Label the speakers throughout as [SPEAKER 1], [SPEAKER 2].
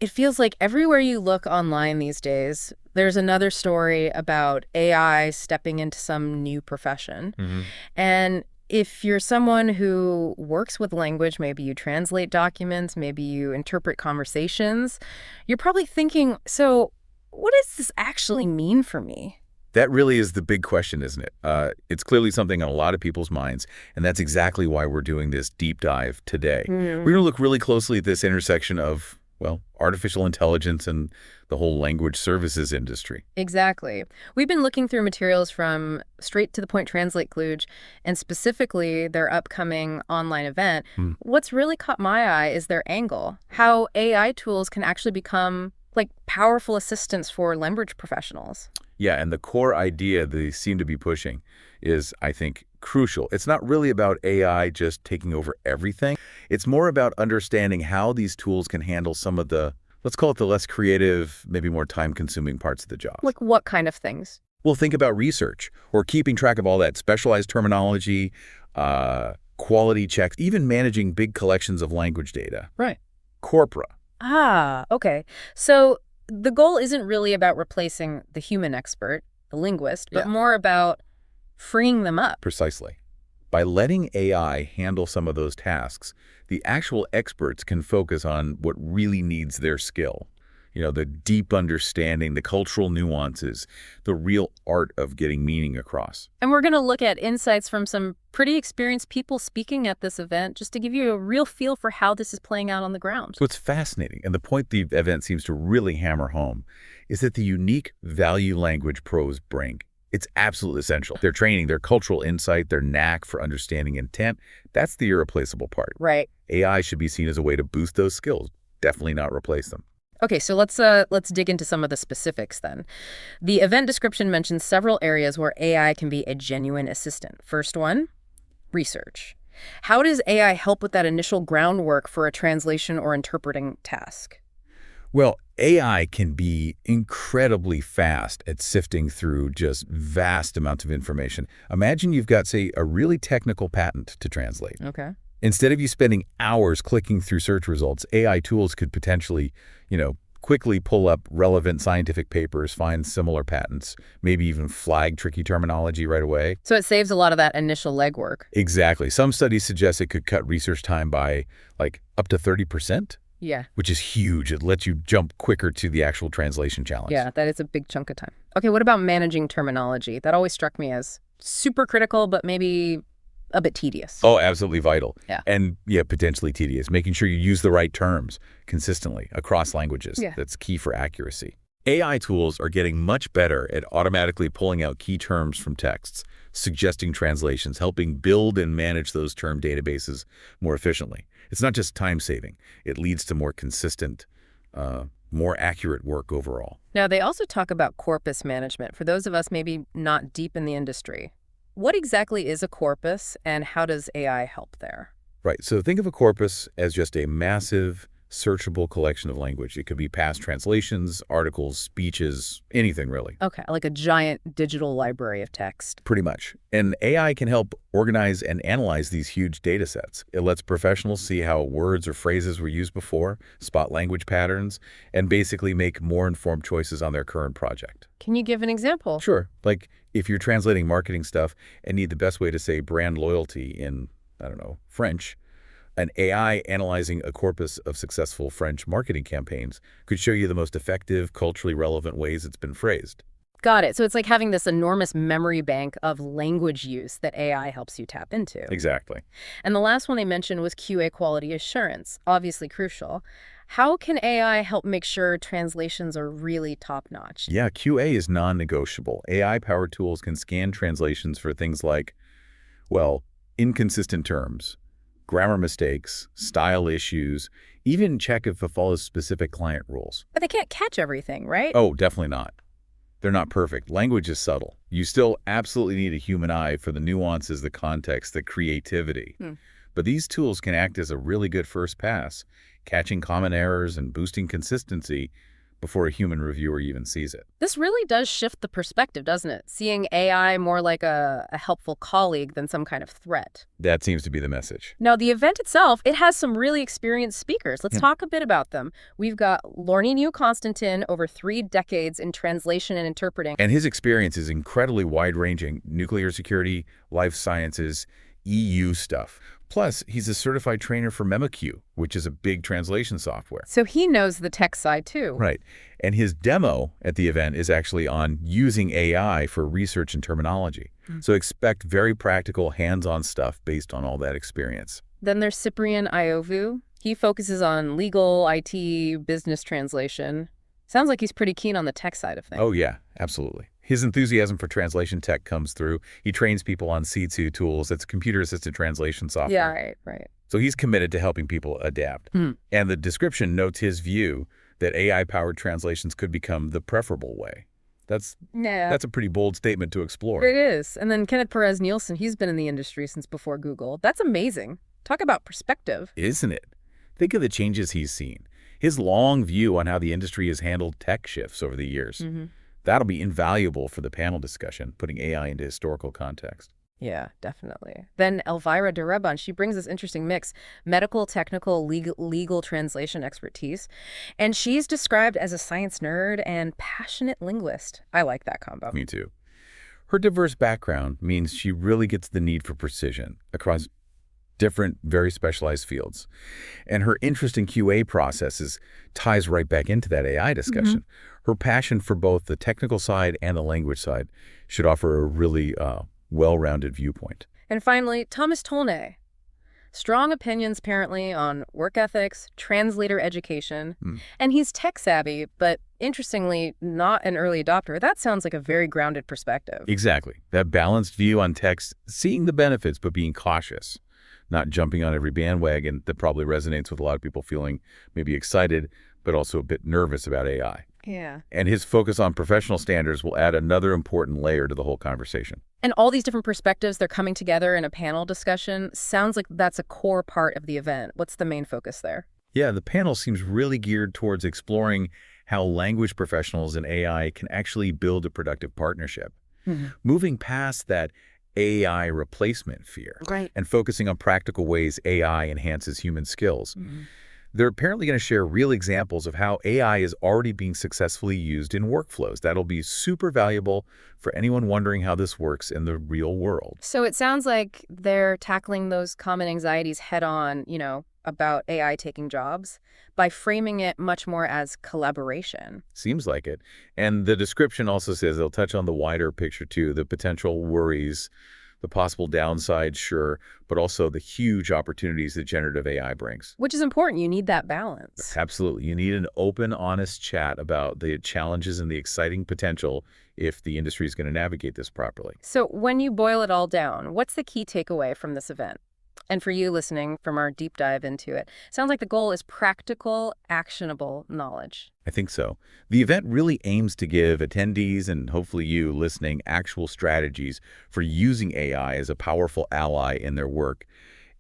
[SPEAKER 1] It feels like everywhere you look online these days, there's another story about AI stepping into some new profession.
[SPEAKER 2] Hmm.
[SPEAKER 1] And if you're someone who works with language, maybe you translate documents, maybe you interpret conversations, you're probably thinking, so what does this actually mean for me?
[SPEAKER 2] That really is the big question, isn't it? It's clearly something on a lot of people's minds, and that's exactly why we're doing this deep dive today. We're going to look really closely at this intersection of, well, artificial intelligence and the whole language services industry.
[SPEAKER 1] Exactly. We've been looking through materials from Straight to the Point Translate Kluge and specifically their upcoming online event.
[SPEAKER 2] Hmm.
[SPEAKER 1] What's really caught my eye is their angle, how AI tools can actually become like powerful assistants for language professionals.
[SPEAKER 2] Yeah, and the core idea they seem to be pushing is, I think, crucial. It's not really about AI just taking over everything. It's more about understanding how these tools can handle some of the, let's call it the less creative, maybe more time-consuming parts of the job.
[SPEAKER 1] Like what kind of things?
[SPEAKER 2] Well, think about research or keeping track of all that specialized terminology, quality checks, even managing big collections of language data.
[SPEAKER 1] Right.
[SPEAKER 2] Corpora.
[SPEAKER 1] Ah, okay. So the goal isn't really about replacing the human expert, the linguist, but
[SPEAKER 2] Yeah.
[SPEAKER 1] more about freeing them up.
[SPEAKER 2] Precisely. By letting AI handle some of those tasks, the actual experts can focus on what really needs their skill. The deep understanding, the cultural nuances, the real art of getting meaning across.
[SPEAKER 1] And we're going to look at insights from some pretty experienced people speaking at this event just to give you a real feel for how this is playing out on the ground.
[SPEAKER 2] What's fascinating, and the point the event seems to really hammer home, is that the unique value language pros bring. It's absolutely essential. Their training, their cultural insight, their knack for understanding intent, that's the irreplaceable part.
[SPEAKER 1] Right.
[SPEAKER 2] AI should be seen as a way to boost those skills, definitely not replace them.
[SPEAKER 1] Okay, so let's dig into some of the specifics then. The event description mentions several areas where AI can be a genuine assistant. First one, research. How does AI help with that initial groundwork for a translation or interpreting task?
[SPEAKER 2] Well, AI can be incredibly fast at sifting through just vast amounts of information. Imagine you've got, say, a really technical patent to translate.
[SPEAKER 1] Okay.
[SPEAKER 2] Instead of you spending hours clicking through search results, AI tools could potentially, quickly pull up relevant scientific papers, find similar patents, maybe even flag tricky terminology right away.
[SPEAKER 1] So it saves a lot of that initial legwork.
[SPEAKER 2] Exactly. Some studies suggest it could cut research time by up to 30%,
[SPEAKER 1] Yeah.
[SPEAKER 2] which is huge. It lets you jump quicker to the actual translation challenge.
[SPEAKER 1] Yeah, that is a big chunk of time. Okay, what about managing terminology? That always struck me as super critical, but maybe a bit tedious.
[SPEAKER 2] Oh, absolutely vital.
[SPEAKER 1] Yeah.
[SPEAKER 2] And potentially tedious. Making sure you use the right terms consistently across languages.
[SPEAKER 1] Yeah.
[SPEAKER 2] That's key for accuracy. AI tools are getting much better at automatically pulling out key terms from texts, suggesting translations, helping build and manage those term databases more efficiently. It's not just time-saving. It leads to more consistent, more accurate work overall.
[SPEAKER 1] Now, they also talk about corpus management for those of us maybe not deep in the industry. What exactly is a corpus, and how does AI help there?
[SPEAKER 2] Right. So think of a corpus as just a massive, searchable collection of language. It could be past translations, articles, speeches, anything really.
[SPEAKER 1] Okay, like a giant digital library of text.
[SPEAKER 2] Pretty much. And AI can help organize and analyze these huge data sets. It lets professionals see how words or phrases were used before, spot language patterns, and basically make more informed choices on their current project.
[SPEAKER 1] Can you give an example?
[SPEAKER 2] Sure. Like if you're translating marketing stuff and need the best way to say brand loyalty in, French, an AI analyzing a corpus of successful French marketing campaigns could show you the most effective, culturally relevant ways it's been phrased.
[SPEAKER 1] Got it. So it's like having this enormous memory bank of language use that AI helps you tap into.
[SPEAKER 2] Exactly.
[SPEAKER 1] And the last one they mentioned was QA quality assurance, obviously crucial. How can AI help make sure translations are really top-notch?
[SPEAKER 2] Yeah, QA is non-negotiable. AI-powered tools can scan translations for things like, inconsistent terms, grammar mistakes, style issues, even check if it follows specific client rules.
[SPEAKER 1] But they can't catch everything, right?
[SPEAKER 2] Oh, definitely not. They're not perfect. Language is subtle. You still absolutely need a human eye for the nuances, the context, the creativity. But these tools can act as a really good first pass, catching common errors and boosting consistency, before a human reviewer even sees it.
[SPEAKER 1] This really does shift the perspective, doesn't it? Seeing AI more like a helpful colleague than some kind of threat.
[SPEAKER 2] That seems to be the message.
[SPEAKER 1] Now, the event itself, it has some really experienced speakers. Let's
[SPEAKER 2] Yeah.
[SPEAKER 1] talk a bit about them. We've got Lorne New Constantin, over 3 decades in translation and interpreting.
[SPEAKER 2] And his experience is incredibly wide-ranging: nuclear security, life sciences, EU stuff. Plus, he's a certified trainer for MemoQ, which is a big translation software.
[SPEAKER 1] So he knows the tech side, too.
[SPEAKER 2] Right. And his demo at the event is actually on using AI for research and terminology. So expect very practical, hands-on stuff based on all that experience.
[SPEAKER 1] Then there's Cyprian Iovu. He focuses on legal, IT, business translation. Sounds like he's pretty keen on the tech side of things.
[SPEAKER 2] Oh, yeah, absolutely. His enthusiasm for translation tech comes through. He trains people on C2 tools. It's computer-assisted translation software.
[SPEAKER 1] Yeah, right.
[SPEAKER 2] So he's committed to helping people adapt. And the description notes his view that AI-powered translations could become the preferable way. That's a pretty bold statement to explore.
[SPEAKER 1] It is. And then Kenneth Perez Nielsen, he's been in the industry since before Google. That's amazing. Talk about perspective.
[SPEAKER 2] Isn't it? Think of the changes he's seen. His long view on how the industry has handled tech shifts over the years. That'll be invaluable for the panel discussion, putting AI into historical context.
[SPEAKER 1] Yeah, definitely. Then Elvira Dereban, she brings this interesting mix: medical, technical, legal translation expertise. And she's described as a science nerd and passionate linguist. I like that combo.
[SPEAKER 2] Me too. Her diverse background means she really gets the need for precision across different, very specialized fields. And her interest in QA processes ties right back into that AI discussion. Her passion for both the technical side and the language side should offer a really well-rounded viewpoint.
[SPEAKER 1] And finally, Thomas Tolnay. Strong opinions, apparently, on work ethics, translator education. And he's tech-savvy, but interestingly, not an early adopter. That sounds like a very grounded perspective.
[SPEAKER 2] Exactly. That balanced view on text, seeing the benefits but being cautious, not jumping on every bandwagon. That probably resonates with a lot of people feeling maybe excited, but also a bit nervous about AI.
[SPEAKER 1] Yeah.
[SPEAKER 2] And his focus on professional standards will add another important layer to the whole conversation.
[SPEAKER 1] And all these different perspectives, they're coming together in a panel discussion. Sounds like that's a core part of the event. What's the main focus there?
[SPEAKER 2] Yeah, the panel seems really geared towards exploring how language professionals and AI can actually build a productive partnership. Moving past that AI replacement fear and focusing on practical ways AI enhances human skills. They're apparently going to share real examples of how AI is already being successfully used in workflows. That'll be super valuable for anyone wondering how this works in the real world.
[SPEAKER 1] So it sounds like they're tackling those common anxieties head on, about AI taking jobs by framing it much more as collaboration.
[SPEAKER 2] Seems like it. And the description also says they'll touch on the wider picture too, the potential worries, the possible downsides, sure, but also the huge opportunities that generative AI brings.
[SPEAKER 1] Which is important. You need that balance.
[SPEAKER 2] Absolutely. You need an open, honest chat about the challenges and the exciting potential if the industry is going to navigate this properly.
[SPEAKER 1] So when you boil it all down, what's the key takeaway from this event? And for you listening from our deep dive into it, sounds like the goal is practical, actionable knowledge.
[SPEAKER 2] I think so. The event really aims to give attendees and hopefully you listening actual strategies for using AI as a powerful ally in their work.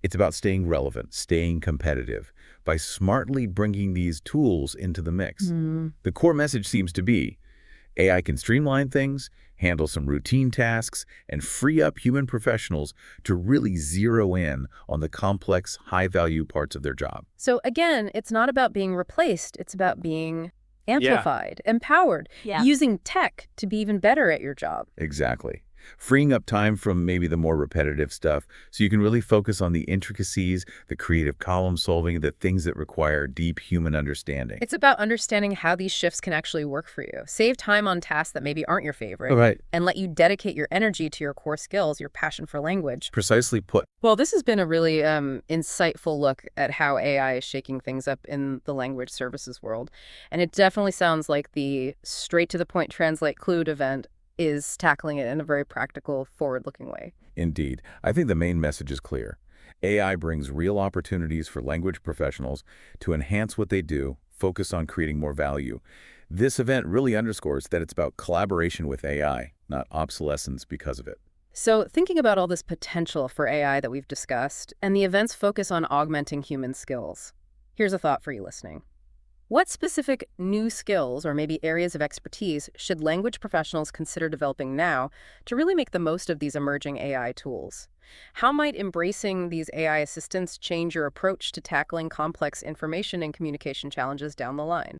[SPEAKER 2] It's about staying relevant, staying competitive by smartly bringing these tools into the mix. The core message seems to be AI can streamline things, handle some routine tasks, and free up human professionals to really zero in on the complex, high-value parts of their job.
[SPEAKER 1] So again, it's not about being replaced. It's about being amplified, empowered, using tech to be even better at your job.
[SPEAKER 2] Exactly. Freeing up time from maybe the more repetitive stuff so you can really focus on the intricacies, the creative problem solving, the things that require deep human understanding.
[SPEAKER 1] It's about understanding how these shifts can actually work for you. Save time on tasks that maybe aren't your favorite.
[SPEAKER 2] Right.
[SPEAKER 1] And let you dedicate your energy to your core skills, your passion for language.
[SPEAKER 2] Precisely put.
[SPEAKER 1] Well, this has been a really insightful look at how AI is shaking things up in the language services world. And it definitely sounds like the straight-to-the-point Translate Clued event is tackling it in a very practical, forward-looking way.
[SPEAKER 2] Indeed. I think the main message is clear. AI brings real opportunities for language professionals to enhance what they do, focus on creating more value. This event really underscores that it's about collaboration with AI, not obsolescence because of it.
[SPEAKER 1] So thinking about all this potential for AI that we've discussed, and the event's focus on augmenting human skills, here's a thought for you listening. What specific new skills or maybe areas of expertise should language professionals consider developing now to really make the most of these emerging AI tools? How might embracing these AI assistants change your approach to tackling complex information and communication challenges down the line?